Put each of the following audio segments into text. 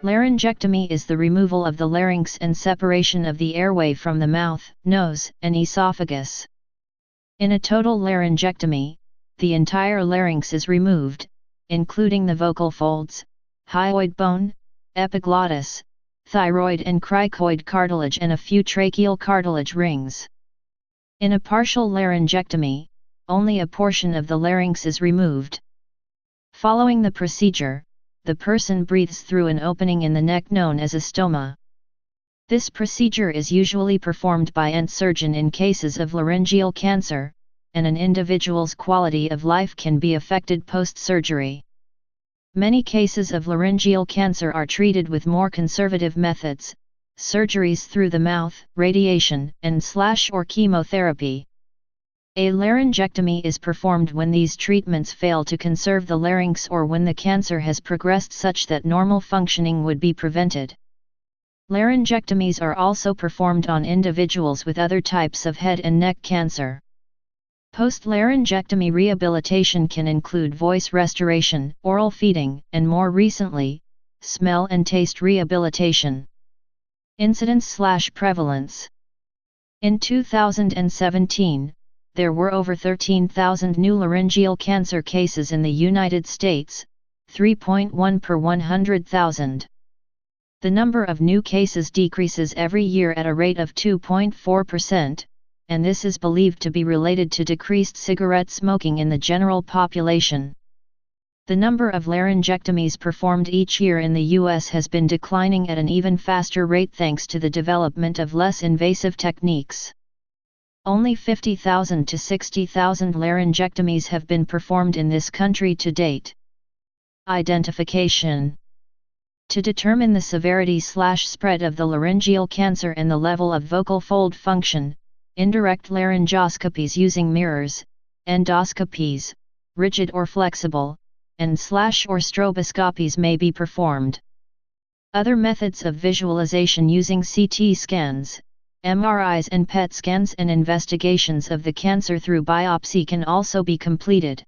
Laryngectomy is the removal of the larynx and separation of the airway from the mouth, nose, and esophagus. In a total laryngectomy, the entire larynx is removed, including the vocal folds, hyoid bone, epiglottis, thyroid and cricoid cartilage and a few tracheal cartilage rings. In a partial laryngectomy, only a portion of the larynx is removed. Following the procedure, the person breathes through an opening in the neck known as a stoma. This procedure is usually performed by an surgeon in cases of laryngeal cancer, and an individual's quality of life can be affected post-surgery. Many cases of laryngeal cancer are treated with more conservative methods, surgeries through the mouth, radiation, and/or chemotherapy. A laryngectomy is performed when these treatments fail to conserve the larynx or when the cancer has progressed such that normal functioning would be prevented. Laryngectomies are also performed on individuals with other types of head and neck cancer. Post-laryngectomy rehabilitation can include voice restoration, oral feeding, and more recently, smell and taste rehabilitation. Incidence/prevalence. In 2017, there were over 13,000 new laryngeal cancer cases in the United States, 3.1 per 100,000. The number of new cases decreases every year at a rate of 2.4%, and this is believed to be related to decreased cigarette smoking in the general population. The number of laryngectomies performed each year in the U.S. has been declining at an even faster rate thanks to the development of less invasive techniques. Only 50,000 to 60,000 laryngectomies have been performed in this country to date. Identification. To determine the severity/spread of the laryngeal cancer and the level of vocal fold function, indirect laryngoscopies using mirrors, endoscopies, rigid or flexible, and/or stroboscopies may be performed. Other methods of visualization using CT scans, MRIs and PET scans and investigations of the cancer through biopsy can also be completed.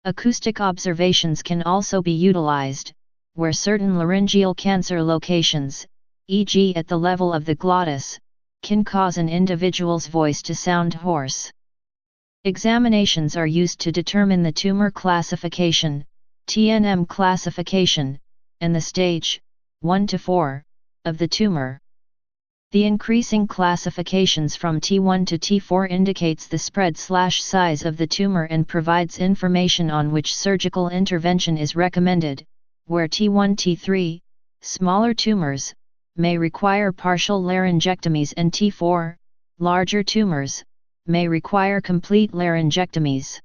Acoustic observations can also be utilized, where certain laryngeal cancer locations, e.g. at the level of the glottis, can cause an individual's voice to sound hoarse. Examinations are used to determine the tumor classification, TNM classification, and the stage, 1 to 4, of the tumor. The increasing classifications from T1 to T4 indicates the spread/size of the tumor and provides information on which surgical intervention is recommended, where T1, T3, smaller tumors, may require partial laryngectomies and T4, larger tumors, may require complete laryngectomies.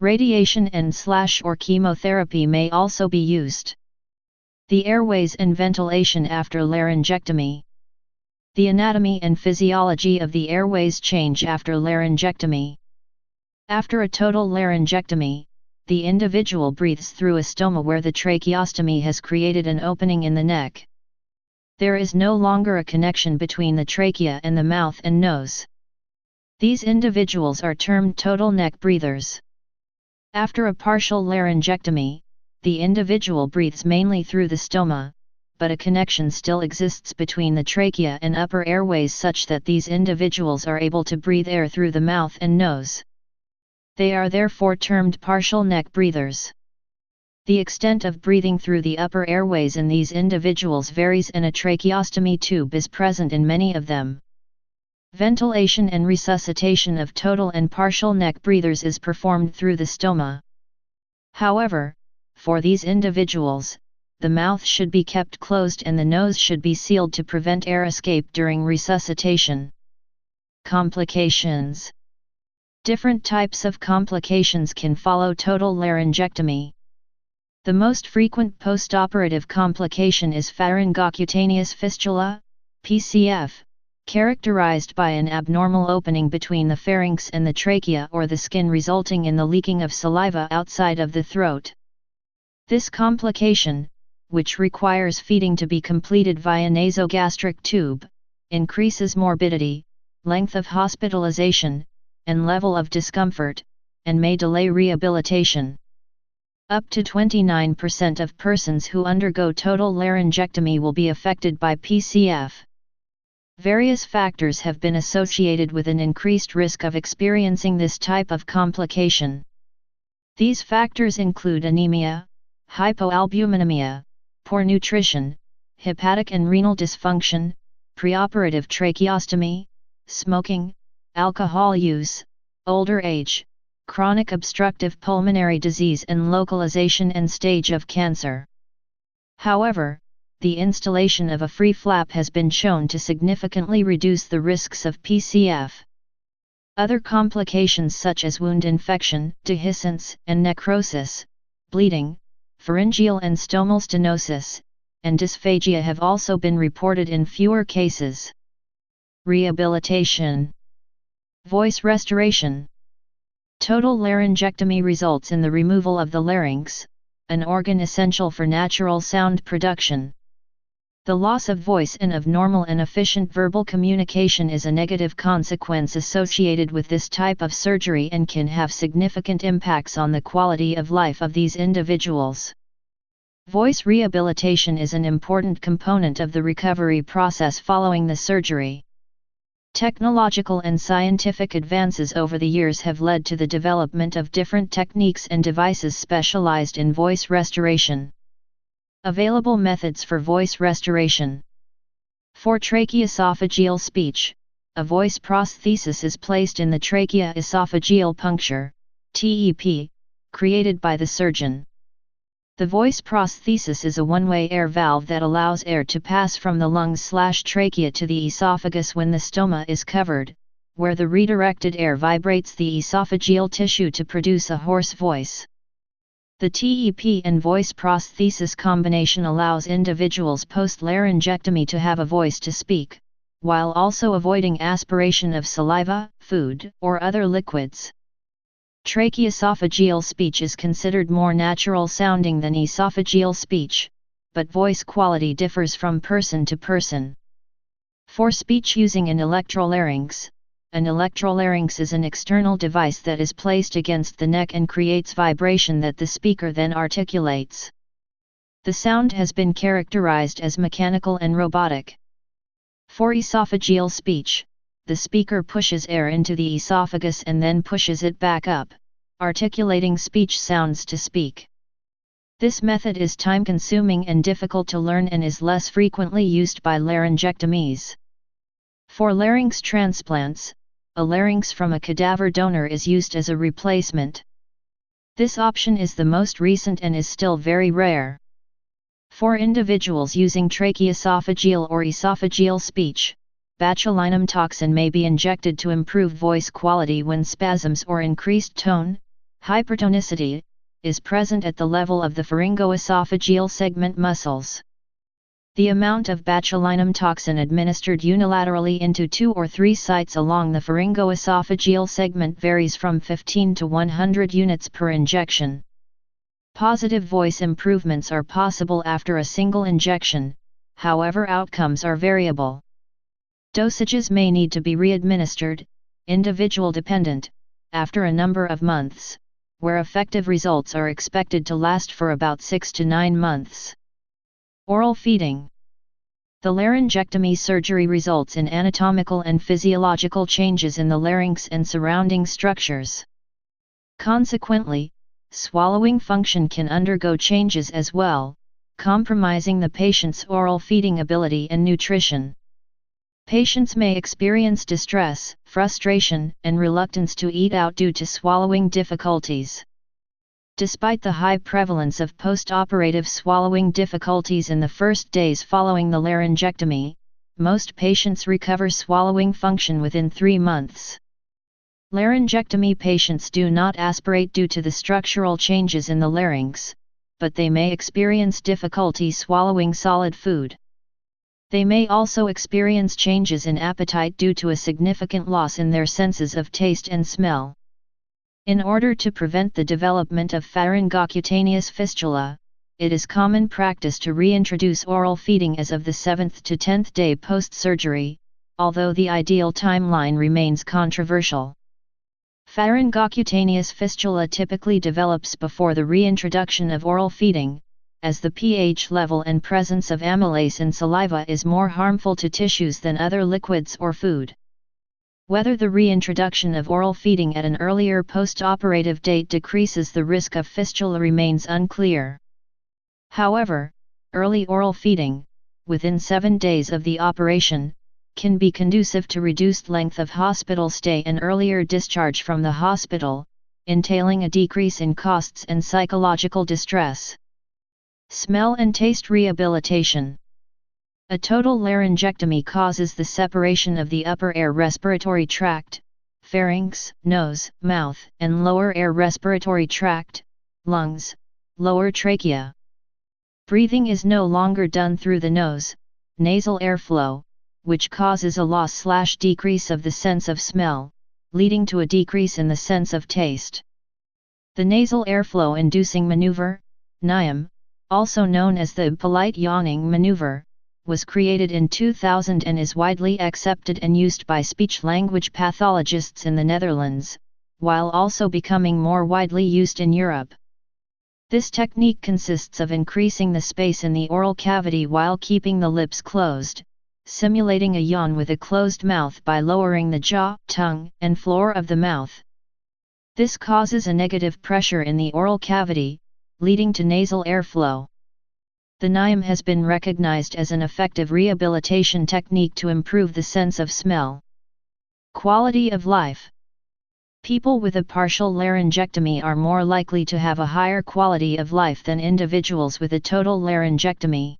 Radiation and/or chemotherapy may also be used. The airways and ventilation after laryngectomy. The anatomy and physiology of the airways change after laryngectomy. After a total laryngectomy, the individual breathes through a stoma where the tracheostomy has created an opening in the neck. There is no longer a connection between the trachea and the mouth and nose. These individuals are termed total neck breathers. After a partial laryngectomy, the individual breathes mainly through the stoma, but a connection still exists between the trachea and upper airways such that these individuals are able to breathe air through the mouth and nose. They are therefore termed partial neck breathers. The extent of breathing through the upper airways in these individuals varies and a tracheostomy tube is present in many of them. Ventilation and resuscitation of total and partial neck breathers is performed through the stoma. However, for these individuals, the mouth should be kept closed and the nose should be sealed to prevent air escape during resuscitation. Complications. Different types of complications can follow total laryngectomy. The most frequent postoperative complication is pharyngocutaneous fistula, PCF, characterized by an abnormal opening between the pharynx and the trachea or the skin resulting in the leaking of saliva outside of the throat. This complication, which requires feeding to be completed via nasogastric tube, increases morbidity, length of hospitalization, and level of discomfort, and may delay rehabilitation. Up to 29% of persons who undergo total laryngectomy will be affected by PCF. Various factors have been associated with an increased risk of experiencing this type of complication. These factors include anemia, hypoalbuminemia, poor nutrition, hepatic and renal dysfunction, preoperative tracheostomy, smoking, alcohol use, older age, chronic obstructive pulmonary disease, and localization and stage of cancer. However, the installation of a free flap has been shown to significantly reduce the risks of PCF. Other complications such as wound infection, dehiscence and necrosis, bleeding, pharyngeal and stomal stenosis, and dysphagia have also been reported in fewer cases. Rehabilitation. Voice restoration. Total laryngectomy results in the removal of the larynx, an organ essential for natural sound production. The loss of voice and of normal and efficient verbal communication is a negative consequence associated with this type of surgery and can have significant impacts on the quality of life of these individuals. Voice rehabilitation is an important component of the recovery process following the surgery. Technological and scientific advances over the years have led to the development of different techniques and devices specialized in voice restoration. Available methods for voice restoration. For tracheoesophageal speech, a voice prosthesis is placed in the tracheoesophageal puncture, TEP, created by the surgeon. The voice prosthesis is a one-way air valve that allows air to pass from the lungs/trachea to the esophagus when the stoma is covered, where the redirected air vibrates the esophageal tissue to produce a hoarse voice. The TEP and voice prosthesis combination allows individuals post-laryngectomy to have a voice to speak, while also avoiding aspiration of saliva, food, or other liquids. Tracheoesophageal speech is considered more natural sounding than esophageal speech, but voice quality differs from person to person. For speech using an electrolarynx, an electrolarynx is an external device that is placed against the neck and creates vibration that the speaker then articulates. The sound has been characterized as mechanical and robotic. For esophageal speech, the speaker pushes air into the esophagus and then pushes it back up, articulating speech sounds to speak. This method is time-consuming and difficult to learn and is less frequently used by laryngectomies. For larynx transplants, a larynx from a cadaver donor is used as a replacement. This option is the most recent and is still very rare. For individuals using tracheoesophageal or esophageal speech, botulinum toxin may be injected to improve voice quality when spasms or increased tone, hypertonicity, is present at the level of the pharyngoesophageal segment muscles. The amount of botulinum toxin administered unilaterally into 2 or 3 sites along the pharyngoesophageal segment varies from 15 to 100 units per injection. Positive voice improvements are possible after a single injection, however outcomes are variable. Dosages may need to be readministered, individual dependent, after a number of months, where effective results are expected to last for about 6 to 9 months. Oral feeding. The laryngectomy surgery results in anatomical and physiological changes in the larynx and surrounding structures. Consequently, swallowing function can undergo changes as well, compromising the patient's oral feeding ability and nutrition. Patients may experience distress, frustration, and reluctance to eat out due to swallowing difficulties. Despite the high prevalence of post-operative swallowing difficulties in the first days following the laryngectomy, most patients recover swallowing function within 3 months. Laryngectomy patients do not aspirate due to the structural changes in the larynx, but they may experience difficulty swallowing solid food. They may also experience changes in appetite due to a significant loss in their senses of taste and smell. In order to prevent the development of pharyngocutaneous fistula, it is common practice to reintroduce oral feeding as of the 7th to 10th day post-surgery, although the ideal timeline remains controversial. Pharyngocutaneous fistula typically develops before the reintroduction of oral feeding, as the pH level and presence of amylase in saliva is more harmful to tissues than other liquids or food. Whether the reintroduction of oral feeding at an earlier post-operative date decreases the risk of fistula remains unclear. However, early oral feeding, within 7 days of the operation, can be conducive to reduced length of hospital stay and earlier discharge from the hospital, entailing a decrease in costs and psychological distress. Smell and taste rehabilitation. A total laryngectomy causes the separation of the upper air respiratory tract, pharynx, nose, mouth, and lower air respiratory tract, lungs, lower trachea. Breathing is no longer done through the nose, nasal airflow, which causes a loss/decrease of the sense of smell, leading to a decrease in the sense of taste. The nasal airflow inducing manoeuvre, NIM, also known as the polite yawning maneuver, was created in 2000 and is widely accepted and used by speech-language pathologists in the Netherlands, while also becoming more widely used in Europe. This technique consists of increasing the space in the oral cavity while keeping the lips closed, simulating a yawn with a closed mouth by lowering the jaw, tongue, and floor of the mouth. This causes a negative pressure in the oral cavity, leading to nasal airflow. The NIM has been recognized as an effective rehabilitation technique to improve the sense of smell. Quality of life. People with a partial laryngectomy are more likely to have a higher quality of life than individuals with a total laryngectomy.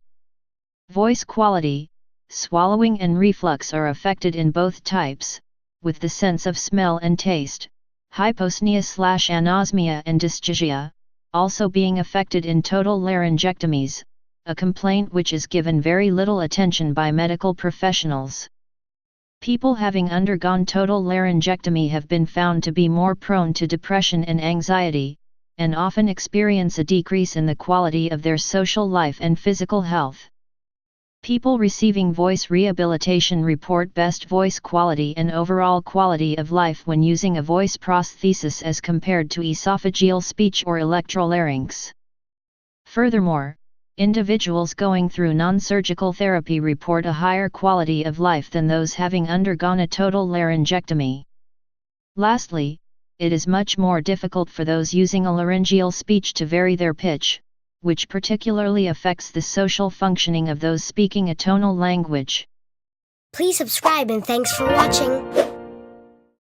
Voice quality, swallowing and reflux are affected in both types, with the sense of smell and taste, hyposmia/anosmia and dysgeusia, also being affected in total laryngectomies, a complaint which is given very little attention by medical professionals. People having undergone total laryngectomy have been found to be more prone to depression and anxiety, and often experience a decrease in the quality of their social life and physical health. People receiving voice rehabilitation report best voice quality and overall quality of life when using a voice prosthesis as compared to esophageal speech or electrolarynx. Furthermore, individuals going through non-surgical therapy report a higher quality of life than those having undergone a total laryngectomy. Lastly, it is much more difficult for those using a laryngeal speech to vary their pitch, which particularly affects the social functioning of those speaking a tonal language. Please subscribe and thanks for watching.